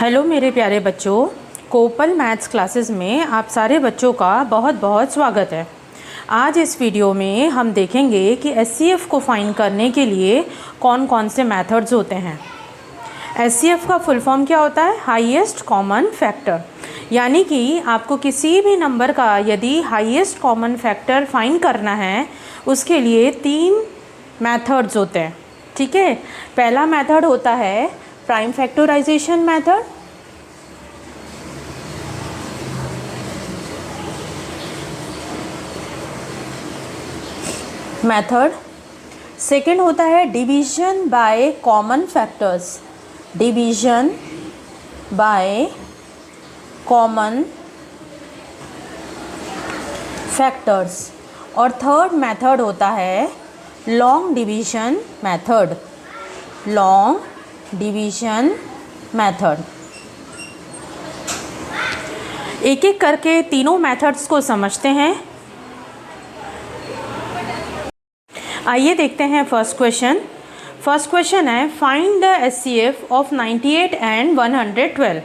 Hello मेरे प्यारे बच्चों, कोपल मैथ्स क्लासेस में आप सारे बच्चों का बहुत बहुत स्वागत है। आज इस वीडियो में हम देखेंगे कि एचसीएफ को फाइंड करने के लिए कौन कौन से मेथड्स होते हैं। एचसीएफ का फुल फॉर्म क्या होता है? Highest common factor. यानी कि आपको किसी भी नंबर का यदि हाईएस्ट कॉमन फैक्टर फाइंड करना है उसके लिए 3 मेथड्स होते हैं। ठीक है, पहला मेथड होता है प्राइम फैक्टराइजेशन मेथड। सेकंड होता है division by common factors, division by common factors. और थर्ड मेथड होता है long division method, long division method. एक एक करके तीनों मेथड्स को समझते हैं। आइए देखते हैं फर्स्ट क्वेश्चन। फर्स्ट क्वेश्चन है find the HCF of 98 and 112।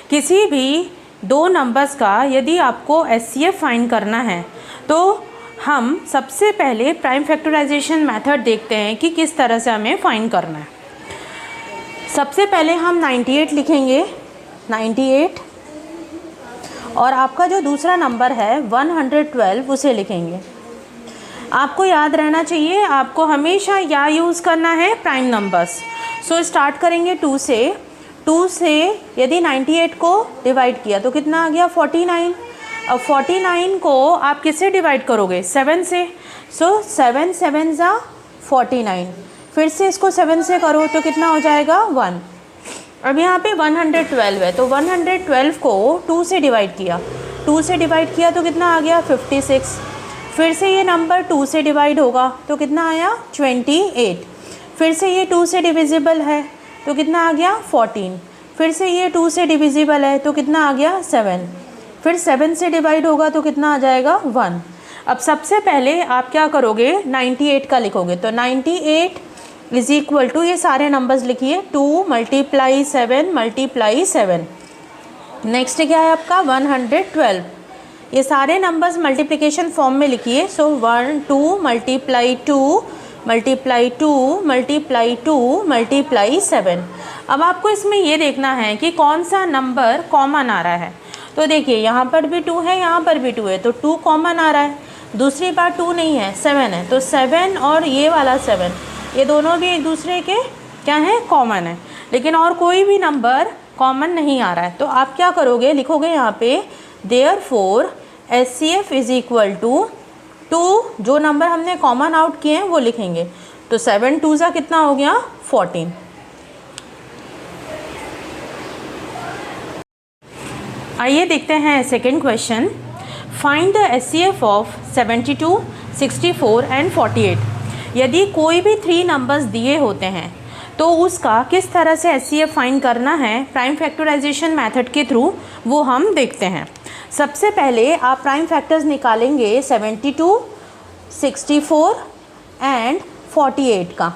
किसी भी दो नंबर्स का यदि आपको एचसीएफ फाइंड करना है तो हम सबसे पहले प्राइम फैक्टराइजेशन मेथड देखते हैं कि किस तरह से हमें फाइंड करना है। सबसे पहले हम 98 लिखेंगे, 98, और आपका जो दूसरा नंबर है 112 उसे लिखेंगे। आपको याद रहना चाहिए, आपको हमेशा या यूज़ करना है प्राइम नंबर्स। सो स्टार्ट करेंगे 2 से। 2 से यदि 98 को डिवाइड किया तो कितना आ गया? 49। अब 49 को आप किससे डिवाइड करोगे? 7 से। सो 7 7 ज़ा 49। फिर से इसको 7 से करो तो कितना हो जाएगा? 1। अब यहाँ पे 112 है तो 112 को 2 से डिवाइड किया, 2 से डिवाइड किया तो कितना आ गया? 56। फिर से ये नंबर 2 से डिवाइड होगा तो कितना आया? 28। फिर से ये 2 से डिविजिबल है तो कितना आ गया? 14। फिर से ये 2 से डिविजिबल है तो कितना आ गया? 7। फिर 7 से डिवाइड होगा तो कितना आ जाएगा? 1। अब सबसे पहले आप क्या करोगे? 98 का लिखोगे तो 98 इज इक्वल टू, ये सारे नंबर्स लिखिए, 2 × 7 × 7। नेक्स्ट क्या है आपका? 112। ये सारे नंबर्स मल्टीप्लिकेशन फॉर्म में लिखिए। सो 1 2 × 2 × 2 × 2 × 7। अब आपको इसमें ये देखना है कि कौन सा नंबर कॉमन आ रहा है। तो देखिए यहाँ पर भी 2 है, यहाँ पर भी 2 है, तो 2 कॉमन आ रहा है। दूसरी बार 2 नहीं है, 7 है, तो 7 और ये वाला 7, ये दोनों भी एक दूसरे के क्या हैं? कॉमन है। लेकिन और कोई भी नंबर कॉमन नहीं आ रहा है। तो आप क्या करोगे? लिखोगे यहाँ पे therefore HCF is equal to 2, जो नंबर हमने कॉमन आउट किए हैं वो लिखेंगे। तो 7 2 ज़ा कितना हो गया? 14। आइए देखते हैं second question. Find the HCF of 72, 64 and 48। यदि कोई भी 3 नंबर्स दिए होते हैं तो उसका किस तरह से एचसीएफ फाइंड करना है प्राइम फैक्टराइजेशन मेथड के थ्रू, वो हम देखते हैं। सबसे पहले आप प्राइम फैक्टर्स निकालेंगे 72, 64 एंड 48 का।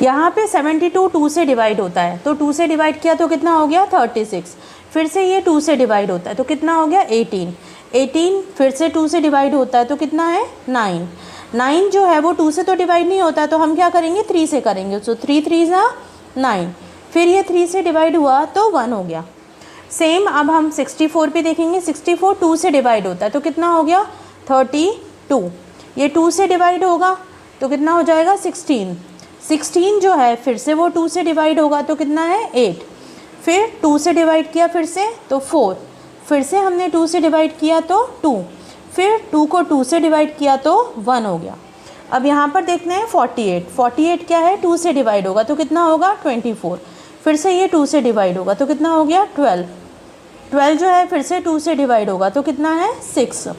यहाँ पे 72 2 से डिवाइड होता है तो 2 से डिवाइड किया तो कितना हो गया? 36। फिर से ये 2 से डिवाइड होता है तो कितना हो गया? 18। 18 फिर से 2 से डिवाइड होता है तो कितना है? 9। 9 जो है वो 2 से तो डिवाइड नहीं होता है तो हम क्या करेंगे? 3 से करेंगे। सो 3 3 ज़ा 9। फिर ये 3 से डिवाइड हुआ तो 1 हो गया। सेम अब हम 64 पे देखेंगे। 64 2 से डिवाइड होता है तो कितना हो गया? 32। ये 2 से डिवाइड होगा तो कितना हो जाएगा? 16। 16 जो है फिर से वो 2 से डिवाइड होगा तो कितना है? 8। फिर 2 से डिवाइड किया फिर से तो 4। फिर से हमने 2 से डिवाइड किया तो 2। फिर 2 को 2 से डिवाइड किया तो 1 हो गया। अब यहाँ पर देखते हैं 48। 48 क्या है? 2 से डिवाइड होगा तो कितना होगा? 24। फिर से ये 2 से डिवाइड होगा तो कितना हो गया? 12। 12 जो है फिर से 2 से डिवाइड होगा तो कितना है? 6।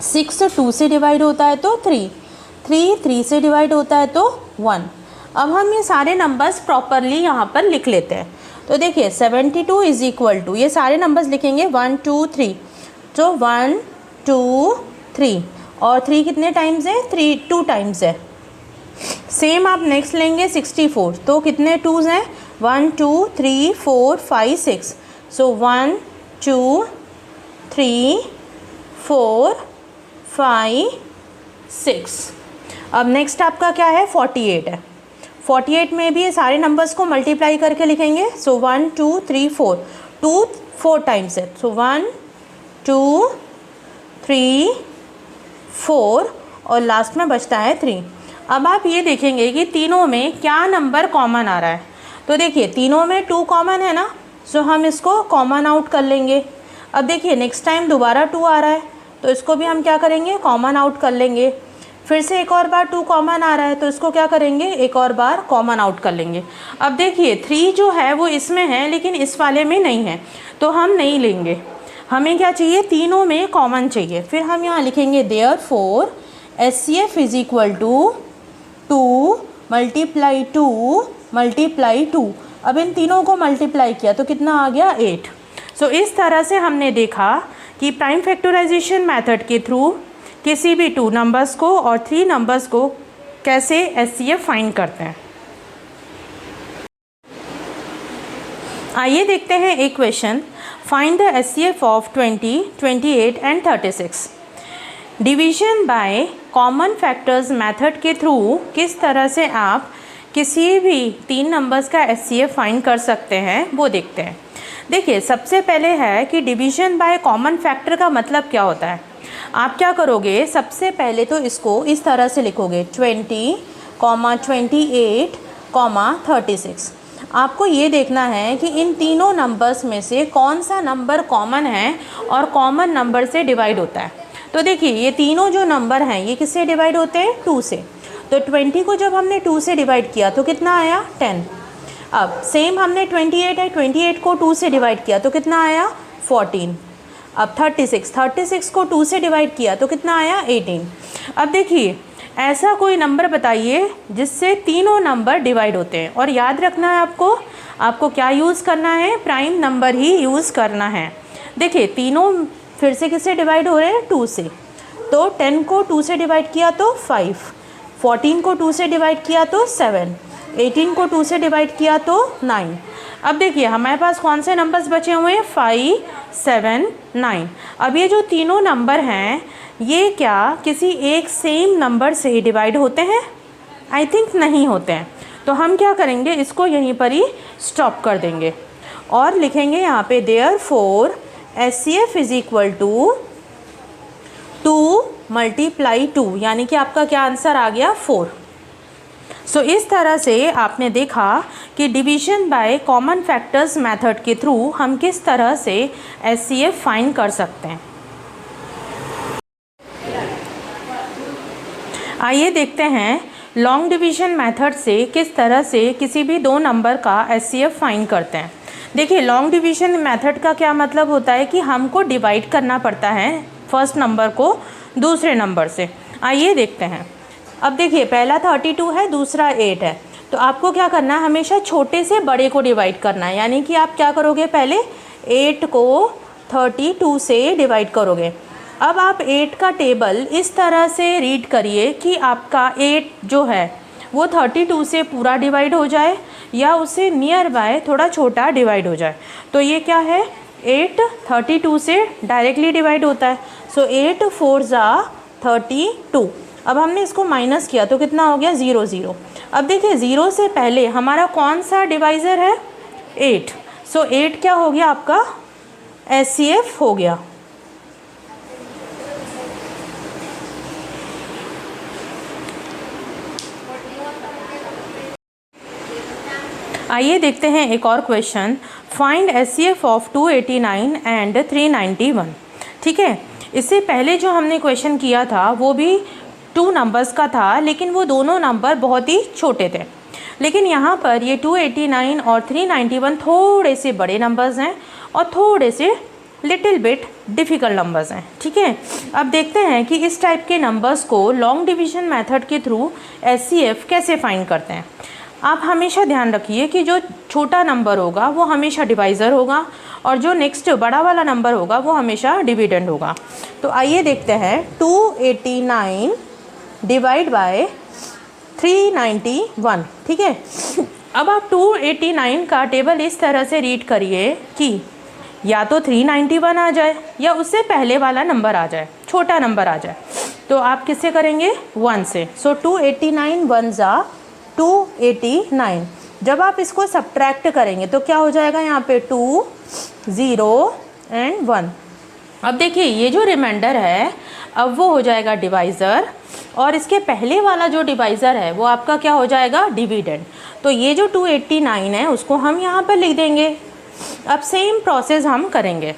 6 2 से डिवाइड होता है तो 3। 3 से डिवाइड होता है तो 1। अब हम ये सारे नंबर्स प्रॉपरली यहाँ पर लिख लेते हैं। तो देखिए 72 इज इक्वल टू, ये सारे नंबर्स लिखेंगे 1 2 3। तो 1 2 3 और 3 कितने टाइम्स है? 2 टाइम्स है। सेम आप नेक्स्ट लेंगे 64, तो कितने 2s हैं? 1 2 3 4 5 6, सो 1 2 3 4 5 6। अब नेक्स्ट आपका क्या है, 48 है। 48 में भी ये सारे नंबर्स को मल्टीप्लाई करके लिखेंगे। सो 1 2 3 4, 2 4 टाइम्स है, सो 1 2 3 4 और लास्ट में बचता है 3। अब आप ये देखेंगे कि तीनों में क्या नंबर कॉमन आ रहा है। तो देखिए तीनों में 2 कॉमन है ना, सो हम इसको कॉमन आउट कर लेंगे। अब देखिए नेक्स्ट टाइम दोबारा 2 आ रहा है, तो इसको भी हम क्या करेंगे, कॉमन आउट कर लेंगे। फिर से एक और बार 2 कॉमन आ रहा है, तो इसको क्या करेंगे, एक और बार कॉमन आउट कर लेंगे। अब देखिए 3 जो है वो इसमें है लेकिन इस वाले में नहीं है, तो हम नहीं लेंगे। हमें क्या चाहिए, तीनों में कॉमन चाहिए। फिर हम यहाँ लिखेंगे therefore HCF is equal to 2 multiply 2 multiply 2। अब इन तीनों को मल्टीप्लाई किया तो कितना आ गया, 8। सो इस तरह से हमने देखा कि प्राइम फैक्टराइजेशन मेथड के थ्रू किसी भी 2 नंबर्स को और 3 नंबर्स को कैसे HCF फाइंड करते हैं। आइए देखते हैं एक question, find the HCF of 20, 28 and 36। Division by common factors method के थ्रू किस तरह से आप किसी भी 3 नंबर्स का HCF फाइंड कर सकते हैं वो देखते हैं। देखिए सबसे पहले है कि डिवीजन बाय कॉमन फैक्टर का मतलब क्या होता है। आप क्या करोगे, सबसे पहले तो इसको इस तरह से लिखोगे 20, 28, 36। आपको ये देखना है कि इन तीनों नंबर्स में से कौन सा नंबर कॉमन है और कॉमन नंबर से डिवाइड होता है। तो देखिए ये तीनों जो नंबर हैं ये किससे डिवाइड होते हैं, 2 से। तो 20 को जब हमने 2 से डिवाइड किया तो कितना आया, 10। अब सेम हमने 28 को 2 से डिवाइड किया तो कितना आया, 14। अब 36 को 2 से डिवाइड किया तो कितना आया, 18। अब देखिए ऐसा कोई नंबर बताइए जिससे तीनों नंबर डिवाइड होते हैं। और याद रखना है आपको क्या यूज़ करना है, प्राइम नंबर ही यूज़ करना है। देखिए तीनों फिर से किससे डिवाइड हो रहे हैं, 2 से। तो 10 को 2 से डिवाइड किया तो 5, 14 को 2 से डिवाइड किया तो 7, 18 को 2 से डिवाइड किया तो 9। अब देखिए हमारे पास कौन से नंबर्स बचे हुए हैं, 5, 7, 9। अब ये जो तीनों नंबर हैं ये क्या किसी एक सेम नंबर से ही डिवाइड होते हैं, आई थिंक नहीं होते हैं। तो हम क्या करेंगे, इसको यहीं पर ही स्टॉप कर देंगे और लिखेंगे यहाँ पे therefore HCF is equal to 2 multiply 2, यानी कि आपका क्या आंसर आ गया, 4। सो इस तरह से आपने देखा कि division by common factors method के थ्रू हम किस तरह से HCF फाइंड कर सकते हैं। आइए देखते हैं लॉन्ग डिवीजन मेथड से किस तरह से किसी भी 2 नंबर का HCF फाइंड करते हैं। देखिए लॉन्ग डिवीजन मेथड का क्या मतलब होता है कि हमको डिवाइड करना पड़ता है फर्स्ट नंबर को दूसरे नंबर से। आइए देखते हैं। अब देखिए पहला 32 है, दूसरा 8 है, तो आपको क्या करना है, हमेशा छोटे से बड़े को डिवाइड करना है। यानी कि आप क्या करोगे, पहले 8 को 32 से डिवाइड करोगे। अब आप 8 का टेबल इस तरह से रीड करिए कि आपका 8 जो है वो 32 से पूरा डिवाइड हो जाए या उससे नियर बाय थोड़ा छोटा डिवाइड हो जाए। तो ये क्या है, 8 32 से डायरेक्टली डिवाइड होता है। सो 8 4 जा 32। अब हमने इसको माइनस किया तो कितना हो गया, 0 0। अब देखिए 0 से पहले हमारा कौन सा डिवाइज़र है, 8। सो 8 क्या हो गया, आपका HCF हो गया। आइए देखते हैं एक और question, find HCF of 289 and 391। ठीक है, इससे पहले जो हमने क्वेश्चन किया था वो भी 2 नंबर्स का था, लेकिन वो दोनों नंबर बहुत ही छोटे थे। लेकिन यहाँ पर ये 289 और 391 थोड़े से बड़े नंबर्स हैं और थोड़े से लिटिल बिट डिफ़िकल्ट नंबर्स हैं। ठीक है, अब देखते हैं कि इस टाइप के नंबर्स को लॉन्ग डिवीजन मेथड के थ्रू HCF कैसे फाइंड करते हैं। आप हमेशा ध्यान रखिए कि जो छोटा नंबर होगा वो हमेशा डिवाइज़र होगा और जो नेक्स्ट बड़ा वाला नंबर होगा वो हमेशा डिविडेंड होगा। तो आइए देखते हैं, 289 डिवाइड बाय 391, ठीक है। अब आप 289 का टेबल इस तरह से रीड करिए कि या तो 391 आ जाए या उससे पहले वाला नंबर आ जाए, छोटा नंबर आ जाए। तो आप किससे करेंगे? 1 से। सो 289 1 जा 289। जब आप इसको सब्ट्रैक्ट करेंगे तो क्या हो जाएगा? यहाँ पे 2 0 एंड 1। अब देखिए ये जो रिमाइंडर है अब वो हो जाएगा डिवाइज़र, और इसके पहले वाला जो डिवाइज़र है वो आपका क्या हो जाएगा? डिविडेंड। तो ये जो 289 है उसको हम यहाँ पर लिख देंगे। अब सेम प्रोसेस हम करेंगे।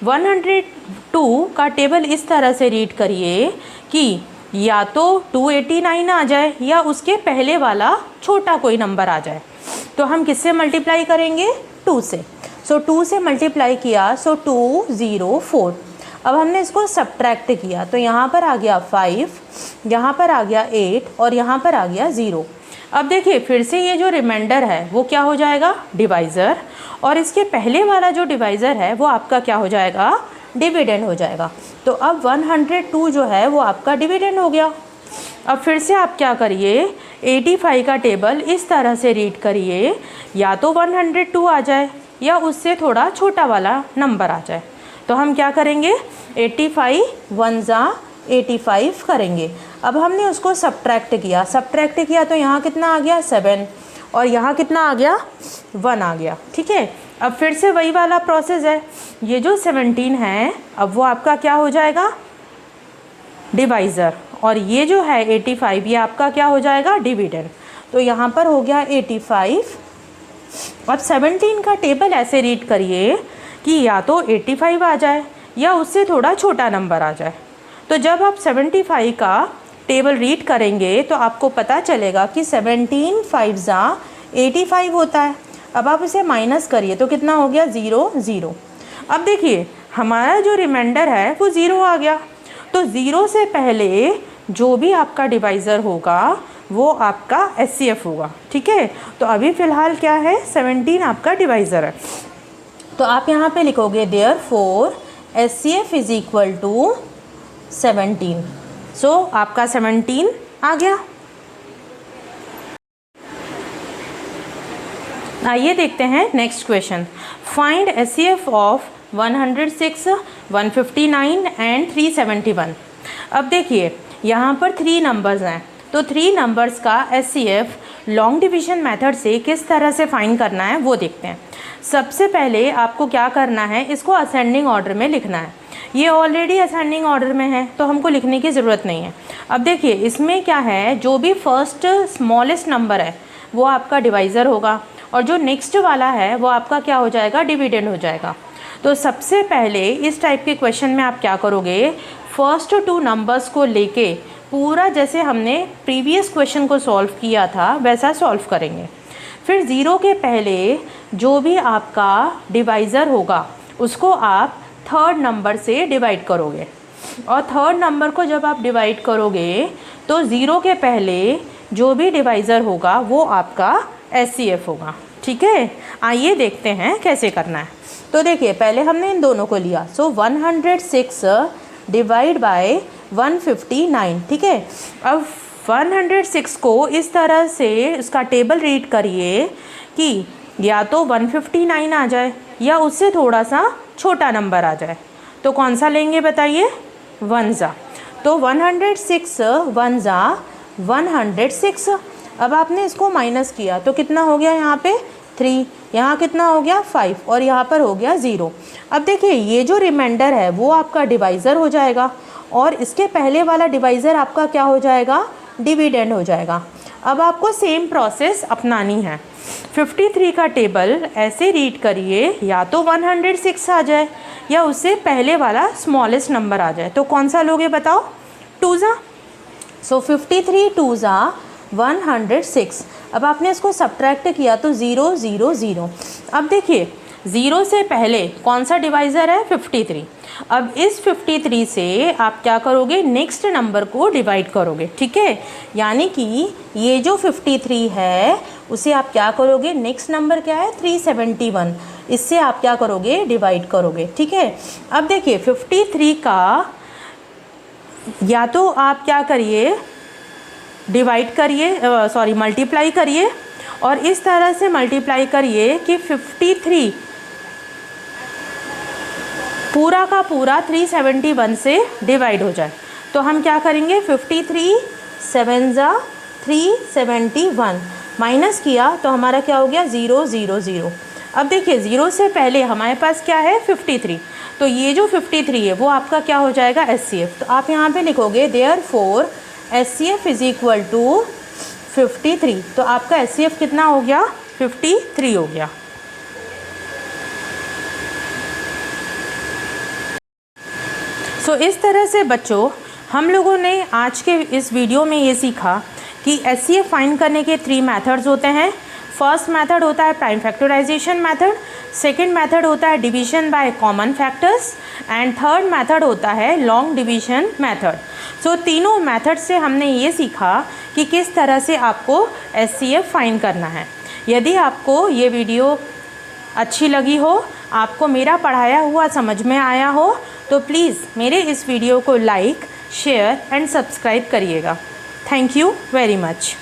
102 का टेबल इस तरह से रीड करिए कि या तो 289 आ जाए या उसके पहले वाला छोटा कोई नंबर आ जाए। तो हम किससे मल्टीप्लाई करेंगे? 2 से। सो 2 से मल्टीप्लाई किया, सो 204। अब हमने इसको सब्ट्रैक्ट किया तो यहाँ पर आ गया 5, यहाँ पर आ गया 8 और यहाँ पर आ गया 0। अब देखिए फिर से ये जो रिमाइंडर है वो क्या हो जाएगा? डिवाइज़र, और इसके पहले वाला जो डिवाइज़र है वो आपका क्या हो जाएगा? डिविडेंड हो जाएगा। तो अब 102 जो है वो आपका डिविडेंड हो गया। अब फिर से आप क्या करिए? 85 का टेबल इस तरह से रीड करिए, या तो 102 आ जाए या उससे थोड़ा छोटा वाला नंबर आ जाए। तो हम क्या करेंगे? 85 1 जा 85 करेंगे। अब हमने उसको सब्ट्रैक्ट किया तो यहाँ कितना आ गया? 7, और यहाँ कितना आ गया? 1 आ गया, ठीक है। अब फिर से वही वाला प्रोसेस है। ये जो 17 है अब वो आपका क्या हो जाएगा? डिवाइज़र, और ये जो है 85 ये आपका क्या हो जाएगा? डिविडेंड। तो यहाँ पर हो गया 85। अब 17 का टेबल ऐसे रीड करिए कि या तो 85 आ जाए या उससे थोड़ा छोटा नंबर आ जाए। तो जब आप 75 का टेबल रीड करेंगे तो आपको पता चलेगा कि 17 5 जा 85 होता है। अब आप इसे माइनस करिए तो कितना हो गया? 0 0। अब देखिए हमारा जो रिमाइंडर है वो 0 आ गया। तो 0 से पहले जो भी आपका डिवाइज़र होगा वो आपका एचसीएफ होगा, ठीक है। तो अभी फ़िलहाल क्या है? 17 आपका डिवाइज़र है। तो आप यहाँ पे लिखोगे therefore HCF is equal to 17। So आपका 17 आ गया। आइए देखते हैं next question. Find HCF of 106, 159 and 371। अब देखिए यहाँ पर 3 नंबर्स हैं, तो 3 नंबर्स का एचसीएफ लॉन्ग डिवीजन मेथड से किस तरह से फाइंड करना है वो देखते हैं। सबसे पहले आपको क्या करना है? इसको असेंडिंग ऑर्डर में लिखना है। ये ऑलरेडी असेंडिंग ऑर्डर में है तो हमको लिखने की ज़रूरत नहीं है। अब देखिए इसमें क्या है? जो भी फर्स्ट स्मॉलेस्ट नंबर है वो आपका डिवाइज़र होगा, और जो नेक्स्ट वाला है वो आपका क्या हो जाएगा? डिविडेंड हो जाएगा। तो सबसे पहले इस टाइप के क्वेश्चन में आप क्या करोगे? फर्स्ट 2 नंबर्स को लेके पूरा जैसे हमने प्रीवियस क्वेश्चन को सॉल्व किया था वैसा सॉल्व करेंगे। फिर 0 के पहले जो भी आपका डिवाइज़र होगा उसको आप थर्ड नंबर से डिवाइड करोगे, और थर्ड नंबर को जब आप डिवाइड करोगे तो 0 के पहले जो भी डिवाइज़र होगा वो आपका एचसीएफ होगा, ठीक है। आइए देखते हैं कैसे करना है। तो देखिए पहले हमने इन दोनों को लिया। सो 106 डिवाइड बाय 159, ठीक है। अब 106 को इस तरह से इसका टेबल रीड करिए कि या तो 159 आ जाए या उससे थोड़ा सा छोटा नंबर आ जाए। तो कौन सा लेंगे बताइए? 1 जा। तो 106 1 जा 106। अब आपने इसको माइनस किया तो कितना हो गया? यहाँ पे 3, यहाँ कितना हो गया? 5, और यहाँ पर हो गया 0। अब देखिए ये जो रिमाइंडर है वो आपका डिवाइज़र हो जाएगा, और इसके पहले वाला डिवाइज़र आपका क्या हो जाएगा? डिविडेंड हो जाएगा। अब आपको सेम प्रोसेस अपनानी है। 53 का टेबल ऐसे रीड करिए, या तो 106 आ जाए या उससे पहले वाला स्मॉलेस्ट नंबर आ जाए। तो कौन सा लोगे बताओ? 2 जा। सो 53 2 जा 106। अब आपने इसको सब्ट्रैक्ट किया तो 0 0 0। अब देखिए 0 से पहले कौन सा डिवाइज़र है? 53। अब इस 53 से आप क्या करोगे? नेक्स्ट नंबर को डिवाइड करोगे, ठीक है। यानी कि ये जो 53 है उसे आप क्या करोगे? नेक्स्ट नंबर क्या है? 371। इससे आप क्या करोगे? डिवाइड करोगे, ठीक है। अब देखिए 53 का या तो आप क्या करिए डिवाइड करिए, सॉरी मल्टीप्लाई करिए और इस तरह से मल्टीप्लाई करिए कि 53 पूरा का पूरा 371 से डिवाइड हो जाए। तो हम क्या करेंगे, 53 7 जा 371 माइनस किया तो हमारा क्या हो गया 0 0 0। अब देखिए 0 से पहले हमारे पास क्या है 53, तो ये जो 53 है वो आपका क्या हो जाएगा HCF। तो आप यहाँ पे लिखोगे therefore HCF is equal to 53। तो आपका HCF कितना हो गया 53 हो गया। सो इस तरह से बच्चों हम लोगों ने आज के इस वीडियो में ये सीखा कि HCF फाइंड करने के 3 मेथड्स होते हैं। फर्स्ट मेथड होता है prime factorization method, second method होता है division by common factors and third method होता है लॉन्ग डिवीजन मेथड। सो तीनों मेथड से हमने ये सीखा कि किस तरह से आपको HCF फाइंड करना है। यदि आपको ये वीडियो अच्छी लगी हो, आपको मेरा पढ़ाया हुआ समझ में आया हो, तो प्लीज़ मेरे इस वीडियो को लाइक, शेयर एंड सब्सक्राइब करिएगा। Thank you very much.